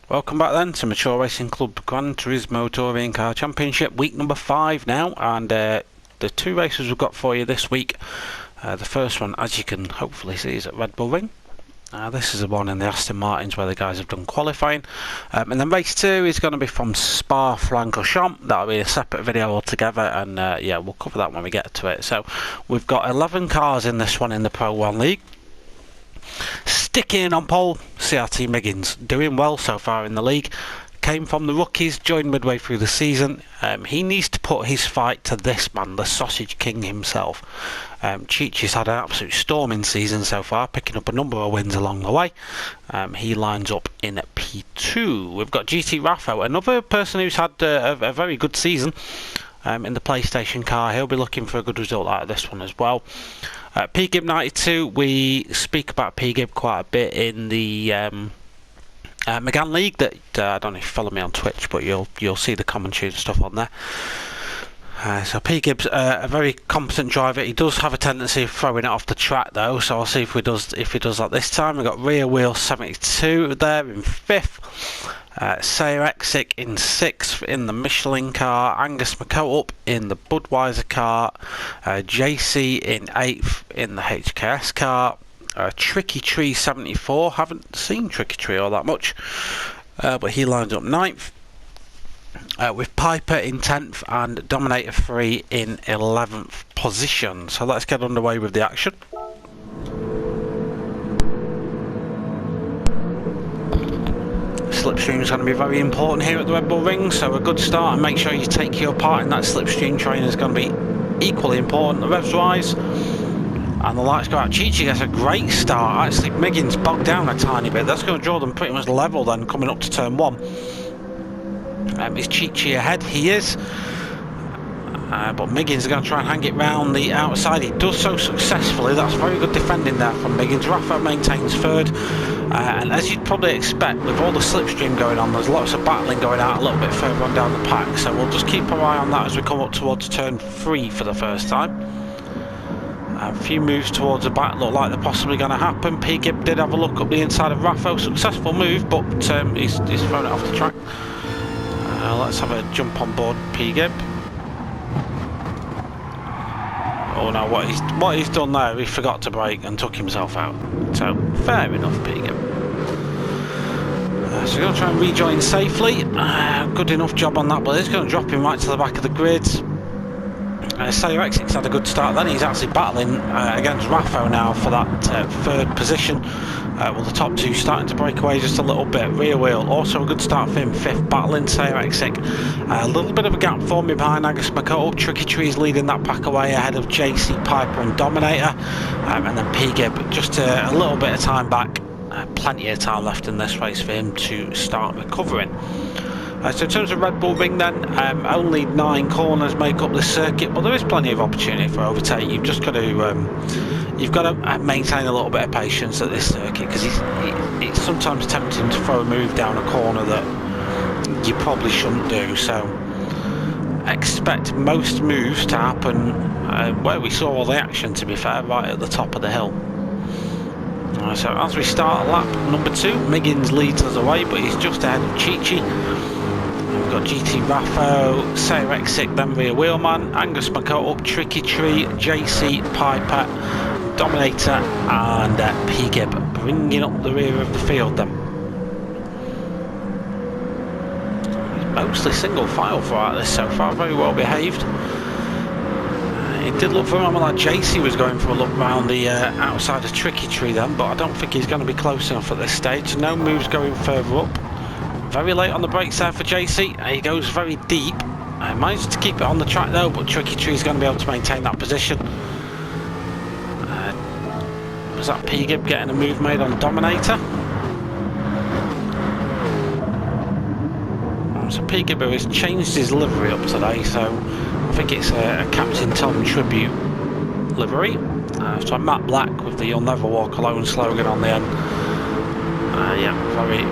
Welcome back then to Mature Racing Club Gran Turismo Touring Car Championship, week number 5 now, and the two races we've got for you this week. The first one, as you can hopefully see, is at Red Bull Ring. This is the one in the Aston Martins where the guys have done qualifying. And then race 2 is going to be from Spa-Francorchamps. That'll be a separate video altogether, and yeah, we'll cover that when we get to it. So we've got 11 cars in this one in the Pro 1 League. Sticking on pole, CRT Miggins, doing well so far in the league. Came from the rookies, joined midway through the season. He needs to put his fight to this man, the Sausage King himself. Chichi's had an absolute storming season so far, picking up a number of wins along the way. He lines up in P2. We've got GT Raffo, another person who's had a very good season in the PlayStation car. He'll be looking for a good result out of this one as well. PGib 92, we speak about PGib quite a bit in the Megane League. That I don't know if you follow me on Twitch, but you'll see the commentary and stuff on there. So PGib's a very competent driver. He does have a tendency of throwing it off the track though, so I'll see if he does that this time. We've got Rear Wheel 72 there in 5th. CJW-Racing in 6th in the Michelin car, Angus McCollum in the Budweiser car, JC in 8th in the HKS car, Tricky Tree 74, haven't seen Tricky Tree all that much, but he lines up 9th, with Piper in 10th and Dominator 3 in 11th position. So let's get underway with the action. Slipstream is going to be very important here at the Red Bull Ring, so a good start and make sure you take your part in that slipstream training is going to be equally important. The revs rise and the lights go out. Chichi gets a great start. Actually, Miggins bogged down a tiny bit. That's going to draw them pretty much level then coming up to turn 1. Is Chichi ahead? He is. But Miggins is going to try and hang it round the outside. He does so successfully. That's very good defending there from Miggins. Rafa maintains 3rd. And as you'd probably expect, with all the slipstream going on, there's lots of battling going out a little bit further on down the pack. So we'll just keep our eye on that as we come up towards turn 3 for the first time. A few moves towards the back look like they're possibly going to happen. PGib did have a look up the inside of Raffo. Successful move, but he's thrown it off the track. Let's have a jump on board PGib. Oh no, what he's done there, he forgot to brake and took himself out. So, fair enough, PGib. So we're going to try and rejoin safely. Good enough job on that, but it's going to drop him right to the back of the grid. CJW-Racing's had a good start then. He's actually battling against Raffo now for that 3rd position. Well, the top 2 starting to break away just a little bit. Rear Wheel, also a good start for him. 5th, battling CJW-Racing. A little bit of a gap forming behind Angus McCollum. Tricky Tree's leading that pack away ahead of JC, Piper and Dominator. And then PGib, just a little bit of time back. Plenty of time left in this race for him to start recovering. So in terms of Red Bull Ring then, only 9 corners make up this circuit, but there is plenty of opportunity for overtake. You've just got to maintain a little bit of patience at this circuit, because it's sometimes tempting to throw a move down a corner that you probably shouldn't do. So expect most moves to happen where we saw all the action, to be fair, right at the top of the hill. So as we start lap number 2, Miggins leads us away, but he's just ahead of Chichi. We've got GT Raffo, CJW-Racing, then Rear Wheelman, Angus McCollum, Tricky Tree, JC, Piper, Dominator and PGib bringing up the rear of the field then. Mostly single file throughout this so far, very well behaved. It did look for a moment like JC was going for a look round the outside of Tricky Tree then, but I don't think he's going to be close enough at this stage. No moves going further up. Very late on the brakes there for JC. He goes very deep. Managed to keep it on the track though, but Tricky Tree is going to be able to maintain that position. Was that PGib getting a move made on Dominator? So PGib has changed his livery up today, so I think it's a Captain Tom tribute livery. So matte black with the "You'll Never Walk Alone" slogan on the end. Yeah,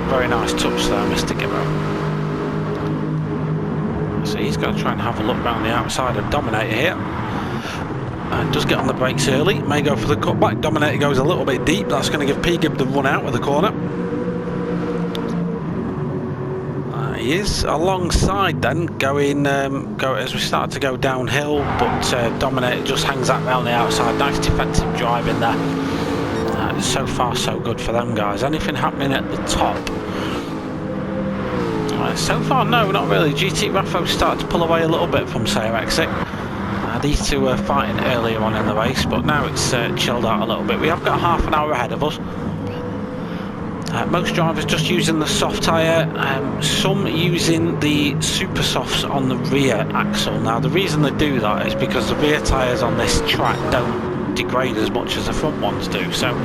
very nice touch there, Mr. Gibbo. So he's going to try and have a look round the outside of Dominator here. Does get on the brakes early, may go for the cutback. Dominator goes a little bit deep, that's going to give PGib the run out with the corner. He is alongside then, going as we start to go downhill, but Dominator just hangs that round the outside. Nice defensive drive in there. So far so good for them guys. Anything happening at the top? So far no, not really. GT Raffo started to pull away a little bit from CJW-Racing. These two were fighting earlier on in the race, but now it's chilled out a little bit. We have got half an hour ahead of us. Most drivers just using the soft tyre, some using the super softs on the rear axle. Now the reason they do that is because the rear tyres on this track don't degrade as much as the front ones do, so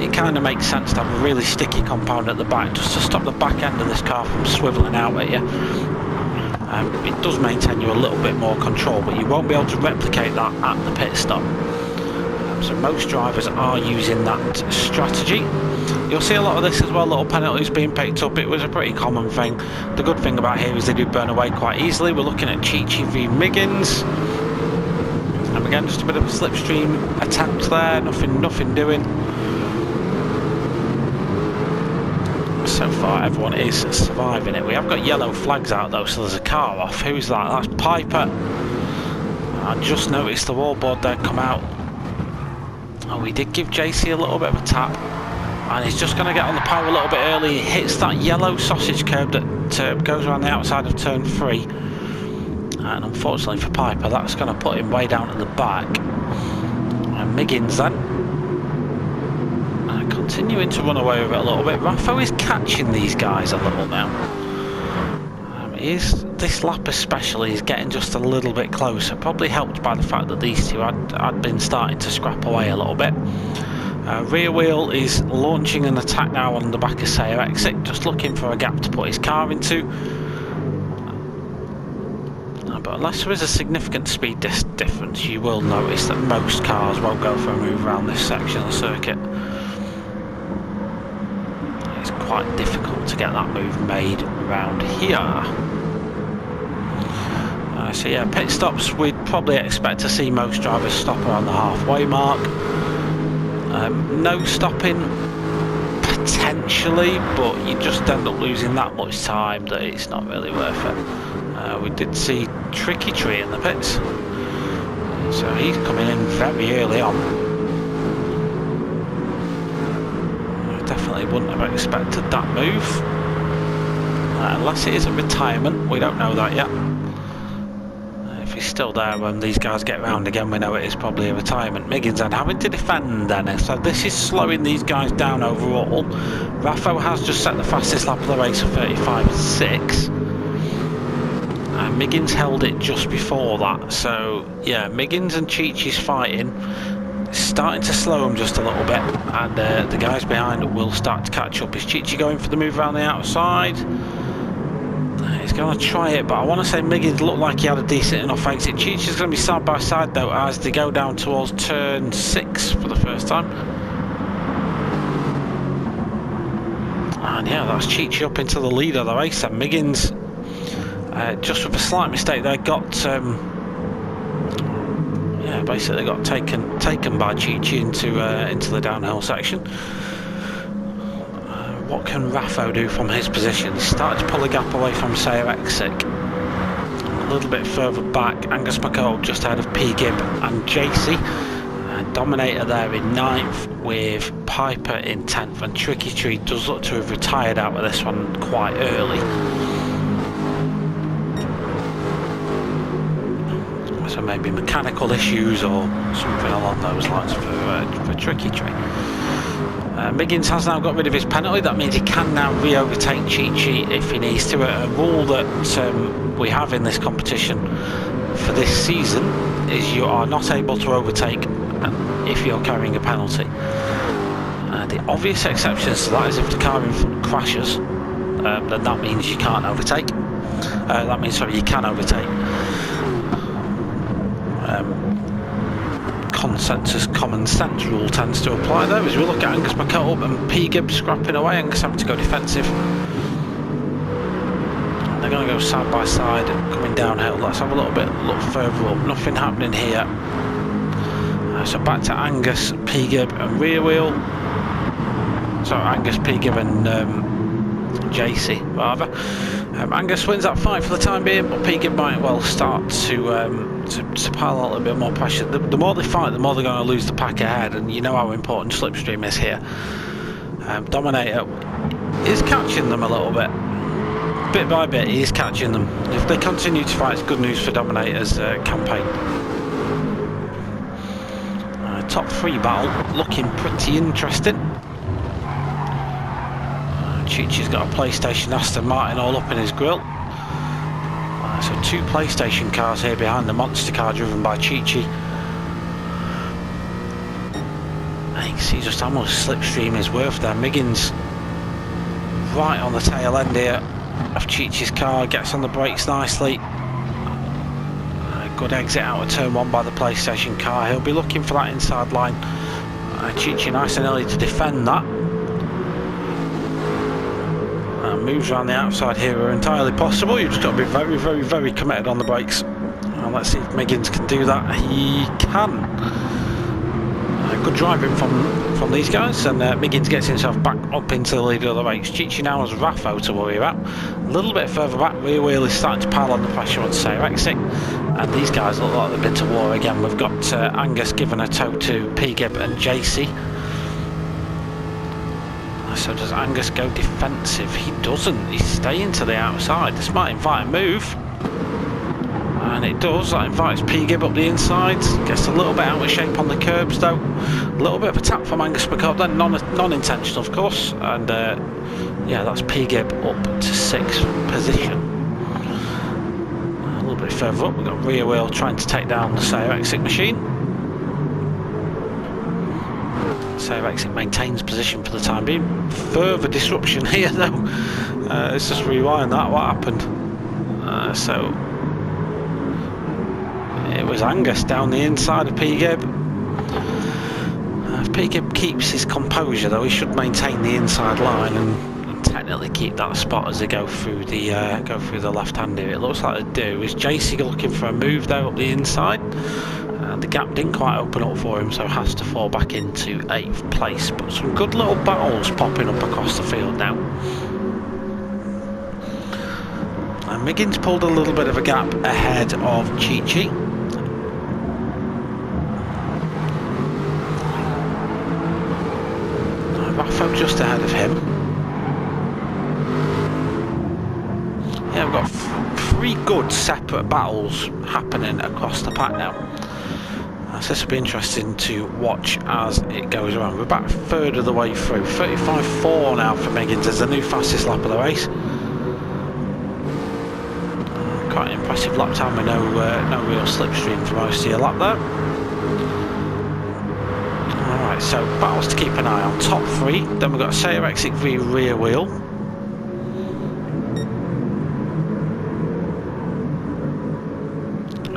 it kind of makes sense to have a really sticky compound at the back just to stop the back end of this car from swivelling out at you. It does maintain you a little bit more control, but you won't be able to replicate that at the pit stop. So most drivers are using that strategy. You'll see a lot of this as well, little penalties being picked up. It was a pretty common thing. The good thing about here is they do burn away quite easily. We're looking at Chichi v Miggins. And again, just a bit of a slipstream attempt there, nothing doing. So far everyone is surviving it. We have got yellow flags out though, so there's a car off. Who's that? That's Piper. I just noticed the wallboard there come out. Oh, we did give JC a little bit of a tap, and he's just going to get on the power a little bit early. He hits that yellow sausage curb that goes around the outside of turn 3, and unfortunately for Piper that's going to put him way down at the back. And Miggins then continuing to run away with it a little bit. Raffo is catching these guys a little now. This lap especially is getting just a little bit closer, probably helped by the fact that these two had been starting to scrap away a little bit. Rear wheel is launching an attack now on the back of CJW-Racing, just looking for a gap to put his car into. But unless there is a significant speed difference, you will notice that most cars won't go for a move around this section of the circuit. It's quite difficult to get that move made around here. So yeah, pit stops, we'd probably expect to see most drivers stop around the halfway mark. No stopping potentially, but you just end up losing that much time that it's not really worth it. We did see Tricky Tree in the pits, so he's coming in very early on. I definitely wouldn't have expected that move, unless it is a retirement. We don't know that yet. If he's still there when these guys get round again, we know it is probably a retirement. Miggins and having to defend then, so this is slowing these guys down overall. Raffo has just set the fastest lap of the race of 35.6. And Miggins held it just before that, so yeah, Miggins and Chichi's fighting, starting to slow him just a little bit, and the guys behind will start to catch up. Is Chichi going for the move around the outside? He's going to try it, but I want to say Miggins looked like he had a decent enough exit. Chichi's going to be side by side though as they go down towards turn 6 for the first time. And yeah, that's Chichi up into the lead of the race, and Miggins, just with a slight mistake there, got yeah, basically got taken by Chichi into the downhill section. What can Raffo do from his position? He's started to pull a gap away from CJW-Racing. A little bit further back, Angus McCall just ahead of P. Gibb and JC. Dominator there in 9th with Piper in 10th, and Tricky Tree does look to have retired out of this one quite early. So maybe mechanical issues or something along those lines for Tricky Tree. Miggins has now got rid of his penalty. That means he can now re-overtake Chichi if he needs to. A rule that we have in this competition for this season is you are not able to overtake if you're carrying a penalty. The obvious exceptions to that is if the car in front crashes, then that means you can't overtake. That means, sorry, you can overtake. Consensus common sense rule tends to apply there, as we look at Angus McCullough and P. Gibb scrapping away. Angus having to go defensive. They're going to go side by side coming downhill. Let's have a look further up. Nothing happening here. So back to Angus, P. Gibb and rear wheel. So Angus, P. Gibb and JC rather. Angus wins that fight for the time being, but P-Gib might well start to pile a little bit more pressure. The more they fight, the more they're going to lose the pack ahead, and you know how important slipstream is here. Dominator is catching them a little bit. Bit by bit, he is catching them. If they continue to fight, it's good news for Dominator's campaign. Top 3 battle, looking pretty interesting. Chi-Chi's got a PlayStation Aston Martin all up in his grill. So 2 PlayStation cars here behind the monster car driven by Chi-Chi. You can see just how much slipstream is worth there. Miggins right on the tail end here of Chi-Chi's car, gets on the brakes nicely. Good exit out of turn 1 by the PlayStation car. He'll be looking for that inside line. Chi-Chi nice and early to defend that. Moves around the outside here are entirely possible. You've just got to be very, very, very committed on the brakes. Let's see if Miggins can do that. He can. Good driving from these guys, and Miggins gets himself back up into the lead of the race. Chi-Chi now has Raffo to worry about. A little bit further back, rear wheel is starting to pile on the pressure on CJW-Racing, and these guys look like they've been to war again. We've got Angus giving a tow to P-Gib and JC. So does Angus go defensive? He doesn't. He's staying to the outside. This might invite a move. And it does. That invites P-Gib up the inside. Gets a little bit out of shape on the curbs though. A little bit of a tap from Angus McCall. Then non-intentional of course. And yeah, that's P-Gib up to 6th position. A little bit further up, we've got rear wheel trying to take down the CJW-Racing machine. CJW-Racing maintains position for the time being. Further disruption here though. Let's just rewind that. What happened? So it was Angus down the inside of P-Gib. If P-Gib keeps his composure though, he should maintain the inside line and technically keep that spot as they go through the left hand here. It looks like they do. Is JC looking for a move though up the inside? The gap didn't quite open up for him, so has to fall back into 8th place. But some good little battles popping up across the field now. And Miggins pulled a little bit of a gap ahead of Chi-Chi. Raffo just ahead of him. Yeah, we've got 3 good separate battles happening across the pack now. So this will be interesting to watch as it goes around. We're about a third of the way through. 35.4 now for Miggins as the new fastest lap of the race. Quite an impressive lap time with no real slipstream for most of your lap there. Alright, so battles to keep an eye on. Top 3, then we've got CJW-Racing v rear wheel.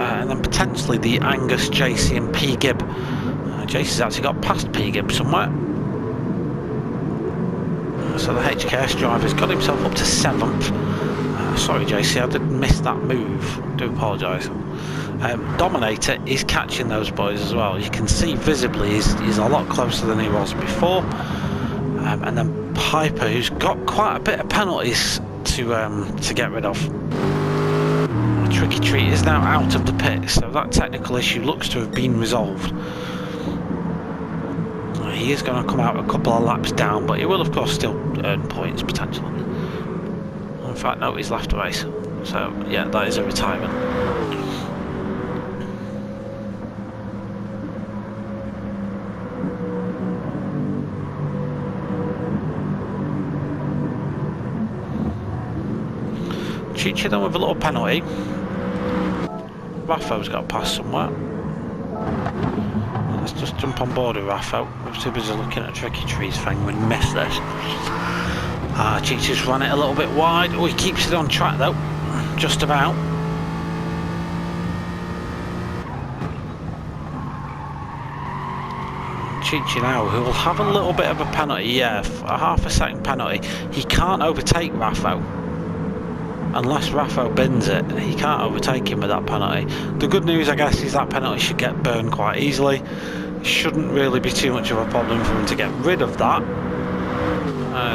And then potentially the Angus, JC and P-Gib. JC's actually got past P-Gib somewhere. So the HKS driver's got himself up to 7th. Sorry JC, I did miss that move. I do apologise. Dominator is catching those boys as well. You can see visibly he's a lot closer than he was before. And then Piper, who's got quite a bit of penalties to get rid of. Tricky Treat is now out of the pit, so that technical issue looks to have been resolved. He is going to come out a couple of laps down, but he will of course still earn points potentially. In fact no, he's left the race, so yeah, that is a retirement. Chi-Chi then with a little penalty. Raffo's got past somewhere. Let's just jump on board with Raffo. We're too busy looking at Tricky Tree's thing, we missed this. Chi-Chi's run it a little bit wide. Oh, he keeps it on track though. Just about. Chi-Chi now, who will have a little bit of a penalty, yeah, a half a second penalty. He can't overtake Raffo. Unless Raffo bins it, he can't overtake him with that penalty. The good news, I guess, is that penalty should get burned quite easily. Shouldn't really be too much of a problem for him to get rid of that.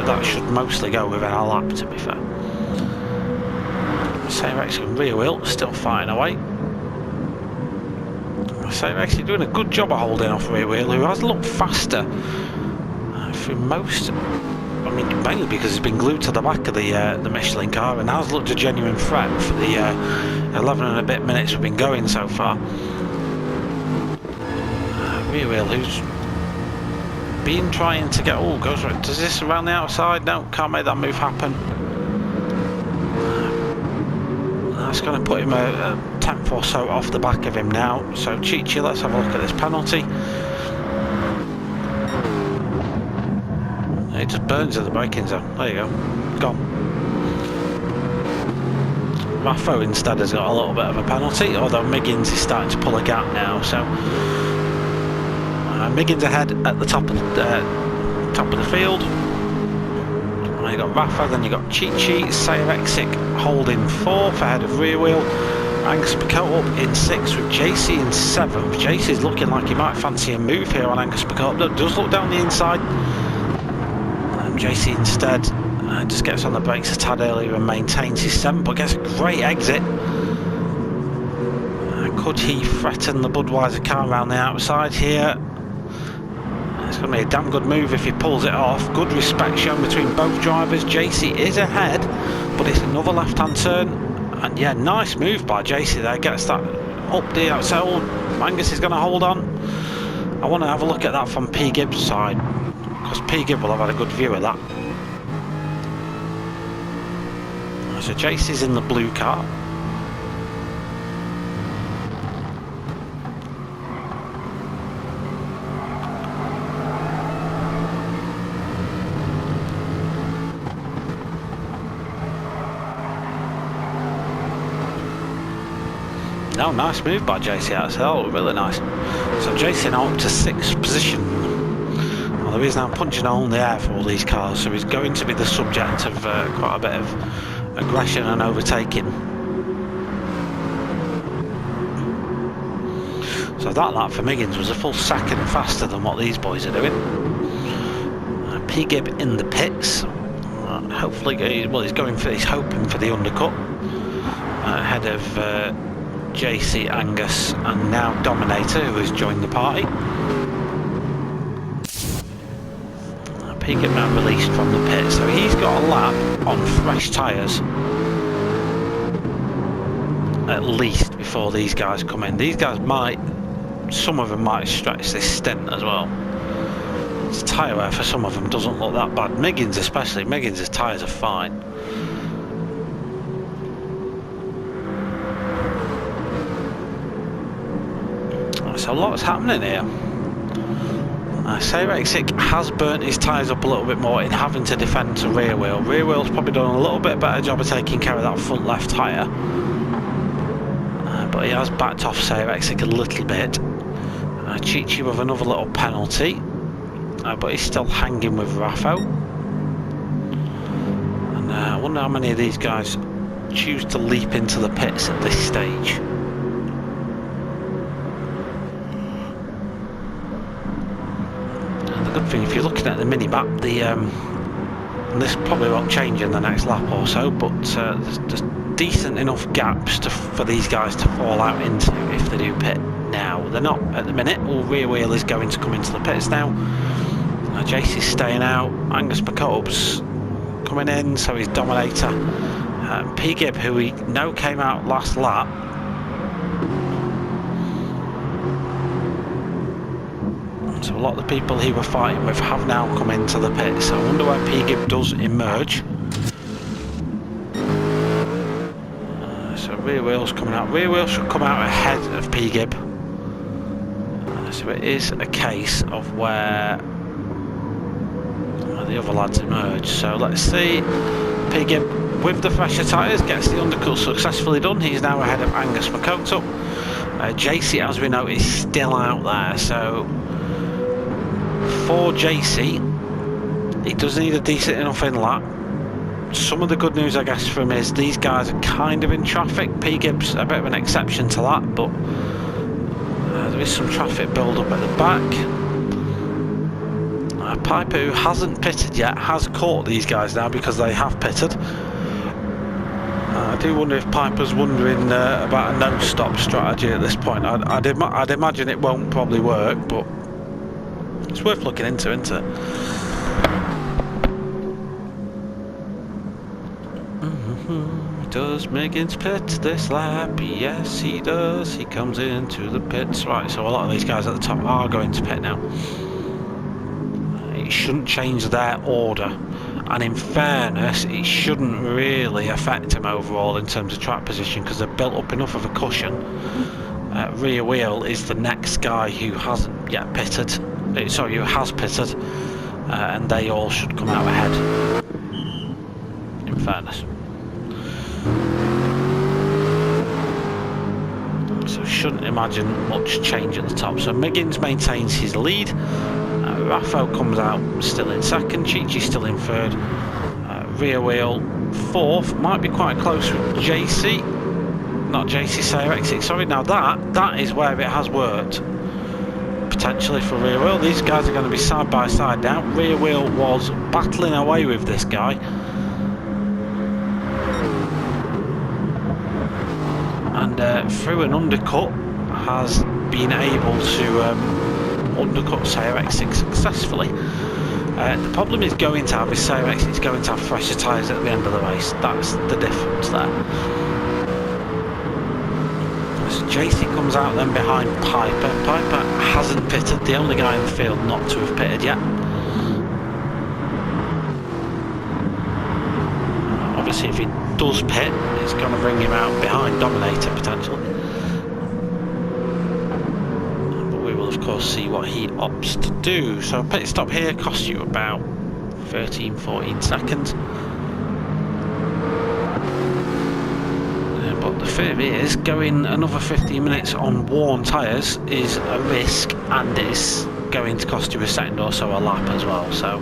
That should mostly go within a lap, to be fair. CJW-Racing and rear wheel still fighting away. CJW-Racing doing a good job of holding off rear wheel, who has looked faster through most. I mean, mainly because he's been glued to the back of the Michelin car, and has looked a genuine threat for the 11 and a bit minutes we've been going so far. Rear wheel, who's been trying to get. Oh, goes right. Does this around the outside? No, can't make that move happen. That's going to put him a tenth or so off the back of him now. So Chichi, let's have a look at this penalty. It just burns at the braking zone. There you go, gone. Raffo instead has got a little bit of a penalty, although Miggins is starting to pull a gap now. So Miggins ahead at the top of the field. You got Rafa, then you got Chichi, CJW-Racing holding 4th ahead of rear wheel. Angus Picot up in 6th with JC in 7th. JC's looking like he might fancy a move here on Angus Picot. Does look down the inside. JC instead just gets on the brakes a tad earlier and maintains his 7th, but gets a great exit. Could he threaten the Budweiser car around the outside here? It's going to be a damn good move if he pulls it off. Good respect shown between both drivers. JC is ahead, but it's another left-hand turn. And yeah, nice move by JC there. Gets that up the outside. Oh, Angus is going to hold on. I want to have a look at that from P. Gibbs' side, because P. Gibb will have had a good view of that. So JC's in the blue car. No, nice move by JC outside, really nice. So JC now up to 6th position. Well, there is now punching a hole in the air for all these cars, so he's going to be the subject of quite a bit of aggression and overtaking. So that lap for Miggins was a full second faster than what these boys are doing. P. Gibb in the pits. Hopefully, he's hoping for the undercut ahead of JC, Angus, and now Dominator, who has joined the party. P. Gibb now released from the pit, so he's got a lap on fresh tyres at least before these guys come in. These guys might, some of them might stretch this stint as well. It's tyre wear for some of them doesn't look that bad. Miggins especially, Miggins' tyres are fine. So a lot's happening here. CJW-Racing has burnt his tyres up a little bit more in having to defend to rear wheel. Rear wheel's probably done a little bit better job of taking care of that front left tyre. But he has backed off CJW-Racing a little bit. Chichi with another little penalty. But he's still hanging with Raffo. And I wonder how many of these guys choose to leap into the pits at this stage. Good thing if you're looking at the mini-map, and this probably won't change in the next lap or so, but there's decent enough gaps for these guys to fall out into if they do pit now. They're not at the minute. All rear wheel is going to come into the pits now. JC's staying out. Angus Picot's coming in, so he's Dominator. P. Gibb, who we know came out last lap, so a lot of the people he were fighting with have now come into the pit. So I wonder where P. Gibb does emerge. So rear wheel's coming out. Rear wheel should come out ahead of P. Gibb. So it is a case of where the other lads emerge. So let's see. P. Gibb with the fresher tyres gets the undercut successfully done. He's now ahead of Angus Picot. JC, as we know, is still out there. So for JC, he does need a decent enough in lap. Some of the good news, I guess, for him is these guys are kind of in traffic. P. Gibb's a bit of an exception to that, but there is some traffic build up at the back. Piper, who hasn't pitted yet, has caught these guys now because they have pitted. I do wonder if Piper's wondering about a no-stop strategy at this point. I'd imagine it won't probably work, but it's worth looking into, isn't it? Does Miggins pit this lap? Yes, he does. He comes into the pits. Right, so a lot of these guys at the top are going to pit now. It shouldn't change their order. And in fairness, it shouldn't really affect him overall in terms of track position because they've built up enough of a cushion. Rear wheel is the next guy who hasn't yet pitted. Sorry, who has pitted. And they all should come out ahead. In fairness. So shouldn't imagine much change at the top. So Miggins maintains his lead. Raffo comes out still in second. Chichi's still in third. Rear wheel fourth. Might be quite close with JC. Not JC, CJW-Racing. Sorry. Now that is where it has worked. Potentially for rear wheel. These guys are going to be side by side now. Rear wheel was battling away with this guy. And through an undercut has been able to undercut CJW-Racing successfully. The problem is going to have is CJW-Racing is going to have fresher tyres at the end of the race. That's the difference there. So JC comes out then behind Piper. Piper hasn't pitted, the only guy in the field not to have pitted yet. Obviously if he does pit, it's going to bring him out behind Dominator potentially. But we will of course see what he opts to do. So a pit stop here costs you about 13-14 seconds. But the fear is going another 15 minutes on worn tyres is a risk and it's going to cost you a second or so a lap as well. So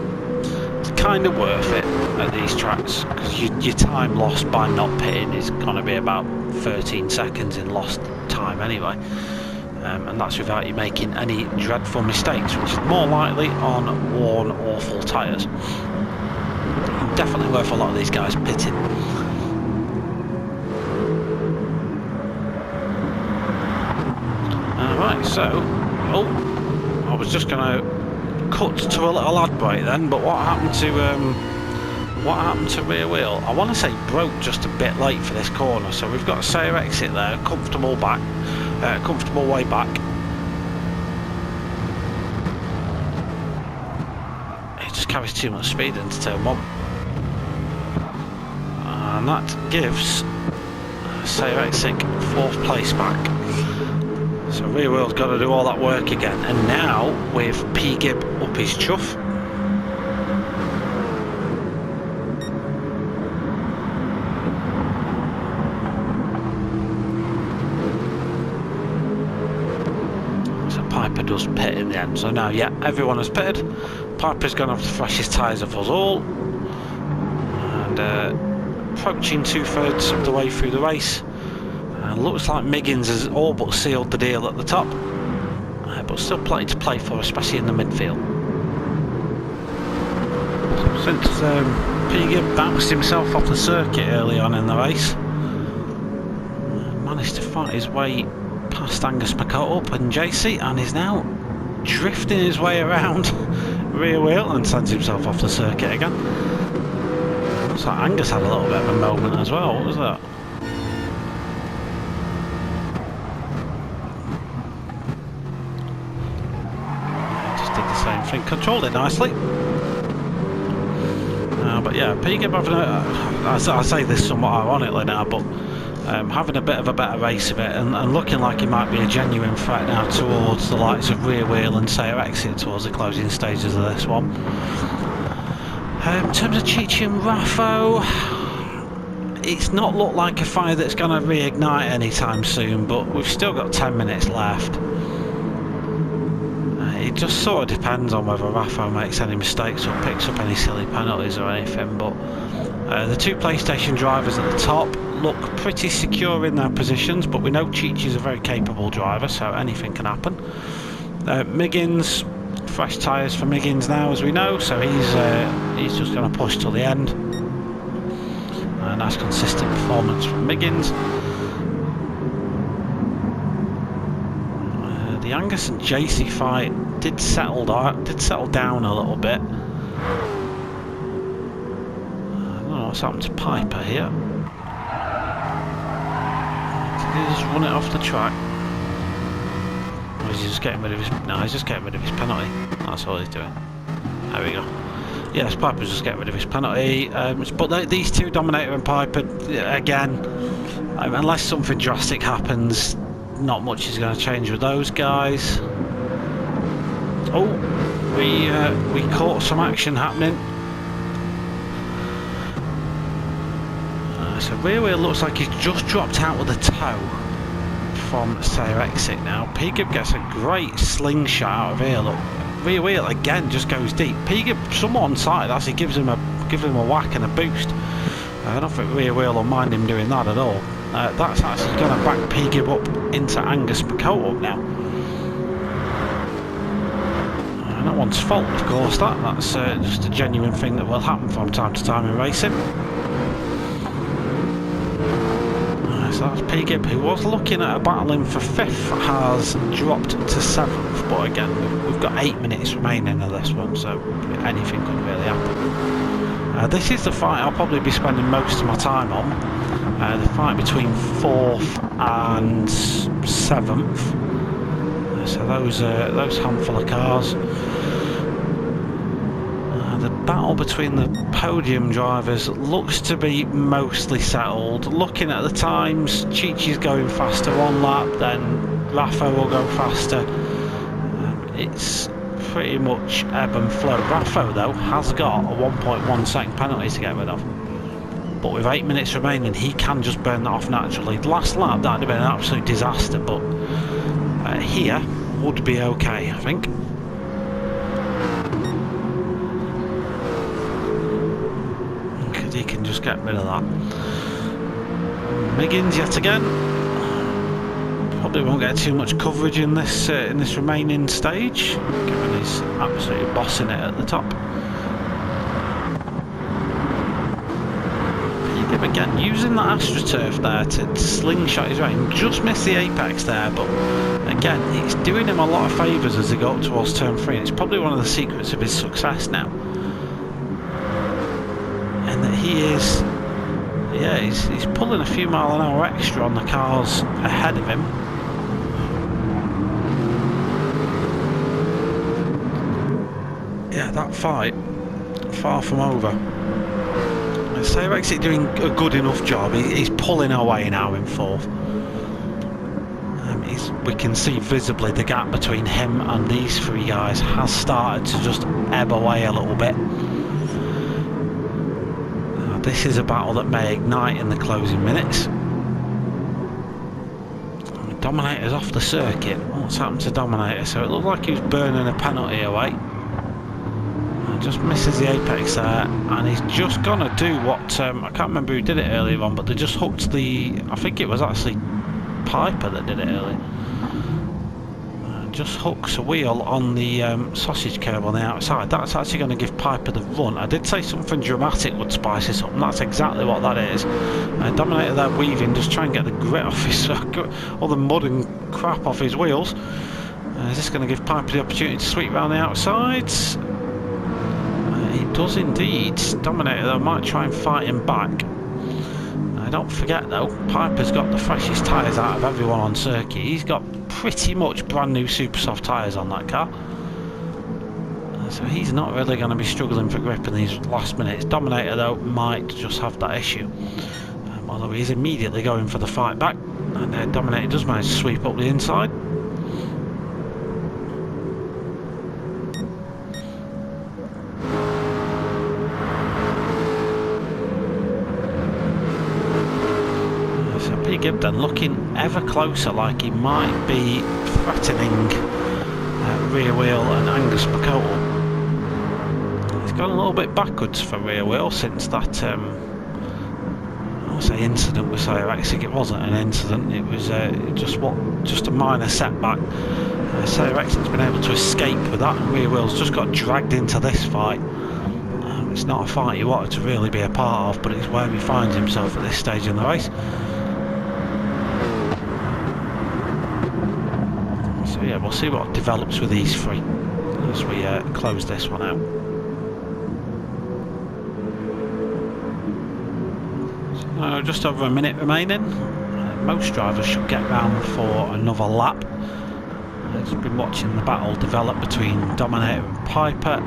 it's kind of worth it at these tracks because your time lost by not pitting is going to be about 13 seconds in lost time anyway, and that's without you making any dreadful mistakes, which is more likely on worn awful tyres. Definitely worth a lot of these guys pitting. Alright, so I was just going to cut to a little ad break then, but what happened to rear wheel? I want to say broke just a bit late for this corner, so we've got a Sayer exit there, comfortable back, comfortable way back. It just carries too much speed into turn one, and that gives CJW-Racing fourth place back. So rear wheel's got to do all that work again, and now with P Gib up his chuff. So Piper does pit in the end. So now, yeah, everyone has pitted. Piper's going to have the freshest tyres of us all, and approaching 2/3 of the way through the race. Looks like Miggins has all but sealed the deal at the top, but still plenty to play for, especially in the midfield. Since P-Gib bounced himself off the circuit early on in the race, managed to fight his way past Angus McCart and JC, and is now drifting his way around rear wheel and sends himself off the circuit again. Looks like Angus had a little bit of a moment as well. What was that? Controlled it nicely, but yeah, P-Gib having I say this somewhat ironically now, but having a bit of a better race of it, and looking like he might be a genuine threat now towards the likes of rear wheel and CJW-Racing towards the closing stages of this one. In terms of Chichi and Raffo, it's not looked like a fire that's going to reignite anytime soon, but we've still got 10 minutes left. It just sort of depends on whether Raffo makes any mistakes or picks up any silly penalties or anything, but the two PlayStation drivers at the top look pretty secure in their positions, but we know Chichi's a very capable driver, so anything can happen. Miggins, fresh tyres for Miggins now, as we know, so he's just going to push till the end. A nice consistent performance from Miggins. The Angus and JC fight did settle down a little bit. I don't know what's happened to Piper here. Did he just run it off the track? Or is he just getting rid of his... No, he's just getting rid of his penalty. That's all he's doing. There we go. Yes, Piper's just getting rid of his penalty. But these two, Dominator and Piper, again, unless something drastic happens, not much is going to change with those guys. Oh, we caught some action happening. So rear wheel looks like he's just dropped out with a toe from CJW-Racing now. P-Gib gets a great slingshot out of here. Look, rear wheel again just goes deep. P-Gib somewhat on side, actually gives him a whack and a boost. I don't think rear wheel will mind him doing that at all. That's actually going to back P-Gib up into Angus McCollum now. No one's fault, of course, that's just a genuine thing that will happen from time to time in racing. So that's P-Gib, who was looking at a battling for 5th, has dropped to 7th, but again, we've got 8 minutes remaining of this one, so anything could really happen. This is the fight I'll probably be spending most of my time on, the fight between 4th and 7th. So those handful of cars. The battle between the podium drivers looks to be mostly settled. Looking at the times, Chichi's going faster on lap, then Raffo will go faster. It's pretty much ebb and flow. Raffo though has got a 1.1 second penalty to get rid of. But with 8 minutes remaining, he can just burn that off naturally. Last lap that would have been an absolute disaster, but here would be okay, I think. Because he can just get rid of that. Miggins yet again. Probably won't get too much coverage in this remaining stage, given he's absolutely bossing it at the top. Again, using that AstroTurf there to slingshot his way, just missed the apex there, but again, it's doing him a lot of favours as they go up towards turn 3. It's probably one of the secrets of his success now, and that he is, yeah, he's pulling a few mile an hour extra on the cars ahead of him. Yeah, that fight far from over. CJW-Racing doing a good enough job. He's pulling away now in 4th. We can see visibly the gap between him and these 3 guys has started to just ebb away a little bit. This is a battle that may ignite in the closing minutes. Dominator's off the circuit. What's happened to Dominator? So it looked like he was burning a penalty away. Just misses the apex there, and he's just gonna do what I can't remember who did it earlier on, but they just hooked the, I think it was actually Piper that did it earlier. Just hooks a wheel on the sausage curb on the outside. That's actually going to give Piper the run. I did say something dramatic would spice this up, and that's exactly what that is. Dominator there weaving, just try and get the grit off his, all the mud and crap off his wheels. Is this going to give Piper the opportunity to sweep around the outsides? He does indeed. Dominator though might try and fight him back. Don't forget though, Piper's got the freshest tyres out of everyone on circuit. He's got pretty much brand new super soft tyres on that car. So he's not really going to be struggling for grip in these last minutes. Dominator though might just have that issue. Although he's immediately going for the fight back. And Dominator does manage to sweep up the inside. Gibden looking ever closer, like he might be threatening rear wheel and Angus McCollum. He's gone a little bit backwards for rear wheel since that I'll say incident with CJW-Racing. It wasn't an incident, it was just a minor setback. CJW-Racing's been able to escape with that, and rear wheel's just got dragged into this fight. It's not a fight he wanted to really be a part of, but it's where he finds himself at this stage in the race. So yeah, we'll see what develops with these three as we close this one out. So just over a minute remaining. Most drivers should get round for another lap. I've just been watching the battle develop between Dominator and Piper,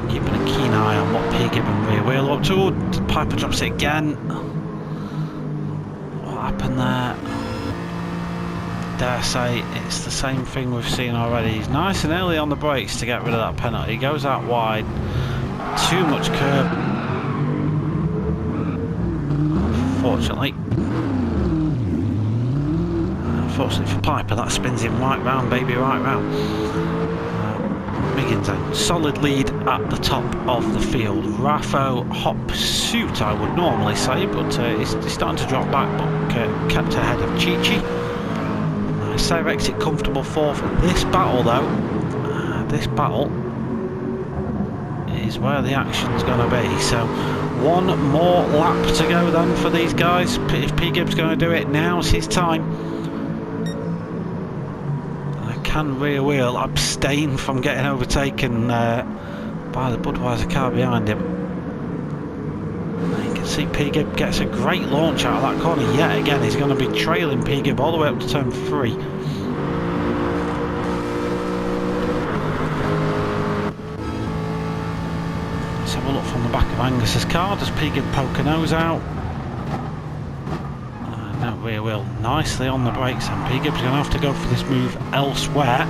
keeping a keen eye on what P-Gib and Rear Wheel up to. Piper drops it again. What happened there? Dare say it's the same thing we've seen already. He's nice and early on the brakes to get rid of that penalty. He goes out wide. Too much curb. Unfortunately for Piper, that spins him right round, baby, right round. Miggins then, solid lead at the top of the field. Raffo, hop suit I would normally say, but he's starting to drop back, but kept ahead of Chichi. CJW-Racing comfortable fourth. This battle though, this battle is where the action's going to be. So one more lap to go then for these guys. If P-Gib's going to do it, now's his time. Can Rear Wheel abstain from getting overtaken by the Budweiser car behind him? You can see P-Gib gets a great launch out of that corner yet again. He's going to be trailing P-Gib all the way up to turn 3. Let's have a look from the back of Angus's car. Does P-Gib poke a nose out? No, Rear Wheel nicely on the brakes, and P-Gib's going to have to go for this move elsewhere.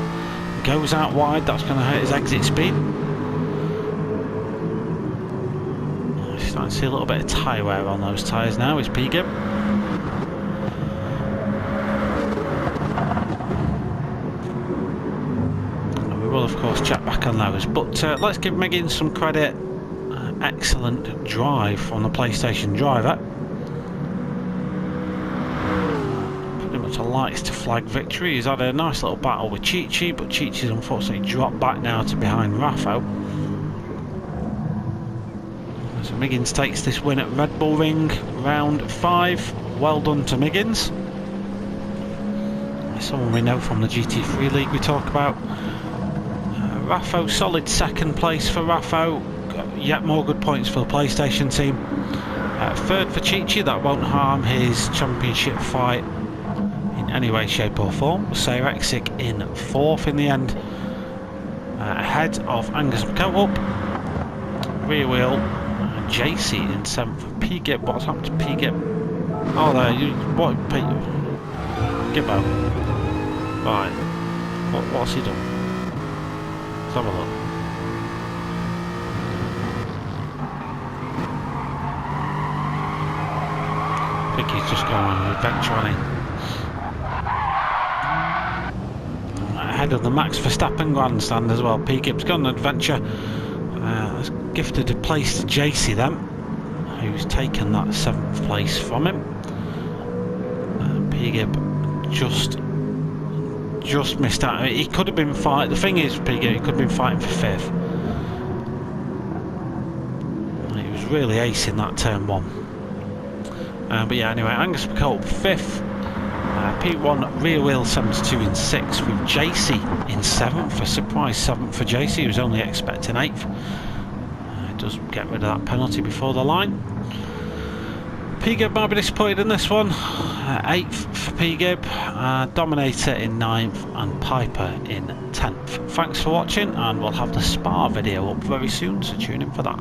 Goes out wide, that's going to hurt his exit speed. Starting to see a little bit of tyre wear on those tyres now, is P-Gib. We will of course check back on those, but let's give Miggins some credit. Excellent drive from the PlayStation driver. To lights to flag victory. He's had a nice little battle with Chichi, but Chichi's unfortunately dropped back now to behind Raffo. So Miggins takes this win at Red Bull Ring, round 5. Well done to Miggins. Someone we know from the GT3 League we talk about. Raffo, solid second place for Raffo. Yet more good points for the PlayStation team. Third for Chichi, that won't harm his championship fight any way, shape or form. CJW-Racing in 4th in the end, ahead of Angus McCope. Rear Wheel, JC in 7th. P-Gib, what's happened to P-Gib? Oh, there, what? Gibbo. Right, what's he done? Let's have a look. I think he's just going on an adventure, hasn't he? Ahead of the Max Verstappen grandstand as well. P-Gib's got an adventure. Has gifted a place to JC then, who's taken that 7th place from him. P-Gib just missed out. He could have been fighting. The thing is, P-Gib, he could have been fighting for 5th. He was really acing that turn 1. But yeah, anyway, Angus McCope 5th. P1 Rear Wheel 72 in 6th, with JC in 7th. A surprise 7th for JC, who was only expecting 8th. Does get rid of that penalty before the line. P-Gib might be disappointed in this one. 8th for P-Gib, Dominator in 9th, and Piper in 10th. Thanks for watching, and we'll have the Spa video up very soon, so tune in for that.